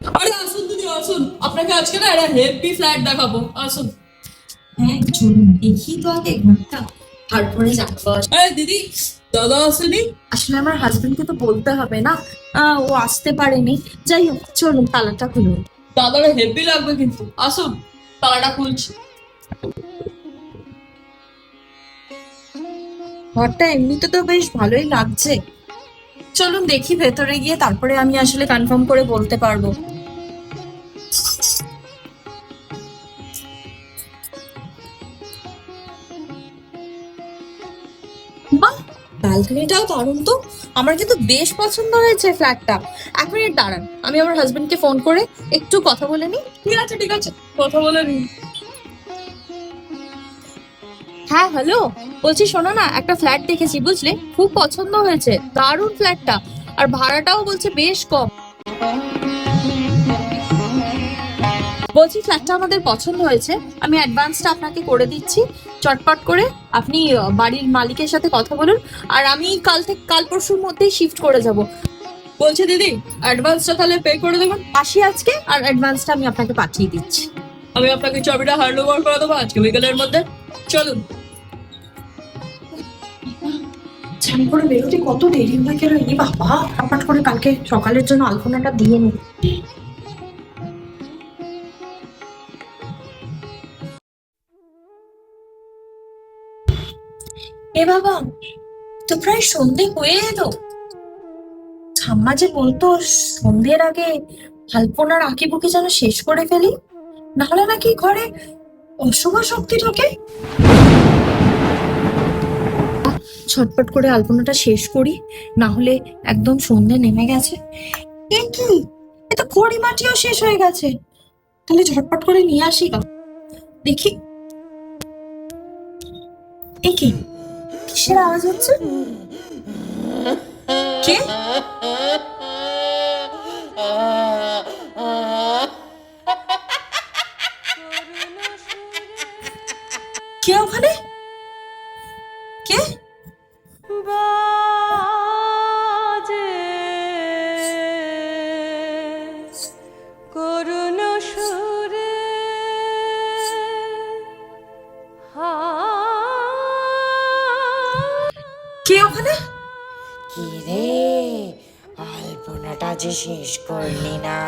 আরে আসুন দিদি আসুন, আপনাকে আজকে না একটা হেভি ফ্ল্যাট দেখাবো, আসুন। হ্যাঁ চলুন দেখি তো আগে ঘরটা, তারপরে যাবো। এই দিদি, দাদা আসেনি? আসলে আমার হাজবেন্ডকে তো বলতে হবে না, ও আসতে পারেনি। যাই হোক চলুন তালাটা খুলুন। দাদারা হেভি লাগবে কিন্তু, আসুন। তালাটা খুলছি। ঘরটা এমনিতে তো বেশ ভালোই লাগছে, চলুন দেখি ভেতরে গিয়ে, তারপরে আমি আসলে কনফার্ম করে বলতে পারবো। বাহ, ব্যালকনিটাও দারুণ তো। আমার কিন্তু বেশ পছন্দ হয়েছে ফ্ল্যাটটা। এক মিনিট দাঁড়ান, আমি আমার হাজবেন্ডকে ফোন করে একটু কথা বলে নিই। ঠিক আছে ঠিক আছে, কথা বলে নিন। হ্যাঁ হ্যালো, বলছি শোনো না, একটা ফ্ল্যাট দেখেছি বুঝলে, খুব পছন্দ হয়েছে, দারুণ ফ্ল্যাটটা। আর ভাড়াটাও বলছে বেশ কম। বলছি ফ্ল্যাটটা আমাদের পছন্দ হয়েছে, আমি অ্যাডভান্সটা আপনাকে করে দিচ্ছি। চটপট করে আপনি বাড়ির মালিকের সাথে কথা বলুন, আর আমি কাল পরশুর মধ্যেই শিফট করে যাব। বলছি দিদি, অ্যাডভান্সটা তাহলে পে করে দেবেন। আসি আজকে, আর অ্যাডভান্সটা আমি আপনাকে পাঠিয়ে দিচ্ছি। আমি আপনাকে চাবিটা হ্যান্ড ওভার করে দেবো আজকে বিকেলের মধ্যে। চলুন। স্নান করে বেরোতে কত দেরি হয়ে গেল, এই বাবা, ফটাফট করে কালকে সকালের জন্য আলপনাটা দিয়ে নি। এ বাবা, তো প্রায় সন্ধে হয়ে এলো। ঠাম্মা যে বলতো সন্ধ্যের আগে আলপনার আঁকিবুকি যেন শেষ করে ফেলি, নাহলে নাকি ঘরে অশুভ শক্তি ঢোকে। ছটপট করে আলপনাটা শেষ করি, না হলে একদম সন্ধে নেমে গেছে। এ কি, এ তো খড়ি মাটিও শেষ হয়ে গেছে। তাহলে ঝটপট করে নিয়ে আসি গা। দেখি, এ কি, কিসের আওয়াজ হচ্ছে? কে, কে ওখানে? কে? বাজে করুণ সুরে কে ওখানে? কি রে, আলপনাটা যে শেষ করলি না?